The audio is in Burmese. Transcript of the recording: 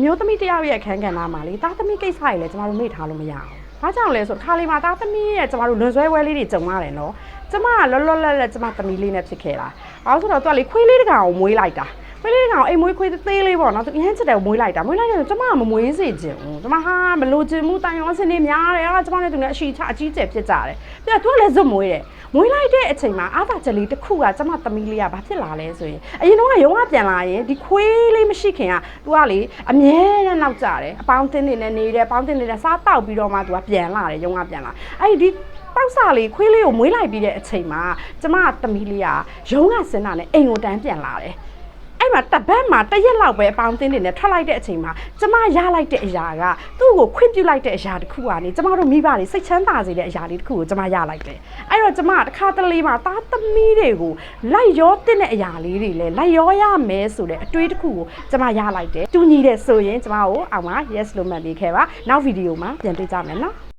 မျိုးသမီးတယောက်ရဲ့အခန်းကဏ္ဍမှာလေသားသမီးကိစ္စတွေလည်းကျမတို့မေ့ထားလို့မရအောင်။ဘာကြောင့်လဲဆိုခါလီမှာသားသမီးရဲ့ကျမတို့လွန်ဆွဲဝဲလေးတွေကြုံရတယ်နော်။ကျမကလောလောလတ်လတ်ကျမသမီးလေးနဲ့ဖြစ်ခဲ့တာ။ဘာလို့ဆိုတော့သူကလေခွေးလေးတကောင်ကိုမွေးလိုက်တာ။ခွေးလေးတကောင်အိမ်မွေးခွေးသေးလေးပေါ့နော်။သူအရင်ချက်တယ်ကိုမွေးလိုက်တာ။မွေးလိုက်တယ်ကျမကမမွေးစေချင်ဘူး။ကျမဟာမလိုချင်မှုတိုင်ရောအစင်းနေများတယ်။ကျမနဲ့သူနဲ့အရှိချအကြီးကျယ်ဖြစ်ကြတယ်။ပြီးတော့သူကလည်းဇွတ်မွေးတယ်။မွေးလိုက်တဲ့အချိန်မှာအာသာချက်လေးတစ်ခုကကျမသမီးလေးကဘာဖြစ်လာလဲဆိုရင်အရင်တော့ရုံးကပြန်လာရင်ဒီခွေးလေးမရှိခင်ကသူကလေအမြဲတမ်းနောက်ကြတယ်အပေါင်းအသင်းတွေနဲ့နေတယ်အပေါင်းအသင်းတွေနဲ့စားတောက်ပြီးတော့မှသူကပြန်လာတယ်ရုံးကပြန်လာအဲ့ဒီပေါက်စားလေးခွေးလေးကိုမွေးလိုက်ပြီးတဲ့အချိန်မှာကျမသမီးလေးကရုံးကစင်တာနဲ့အိမ်ကိုတန်းပြန်လာတယ်အဲ့မှာတပတ်မှာတရက်လောက်ပဲအပေါင်းအသင်းတွေနဲ့ထွက်လိုက်တဲ့အချိန်မှာကျမရလိုက်တဲ့အရာကသူ့ကိုခွင့်ပြုလိုက်တဲ့အရာတစ်ခုကနေကျမတို့မိဘတွေစိတ်ချမ်းသာစေတဲ့အရာလေးတစ်ခုကိုကျမရလိုက်တယ်အဲ့တော့ကျမတစ်ခါတလေမှာသားသမီးတွေကိုလိုက်ရောတဲ့အရာလေးတွေလည်းလိုက်ရောရမယ်ဆိုတဲ့အတွေးတစ်ခုကိုကျမရလိုက်တယ်တူညီတယ်ဆိုရင်ကျမကိုအောင်မ yes လို့မှတ်ပေးခဲ့ပါနောက်ဗီဒီယိုမှာပြန်တွေ့ကြမယ်နော်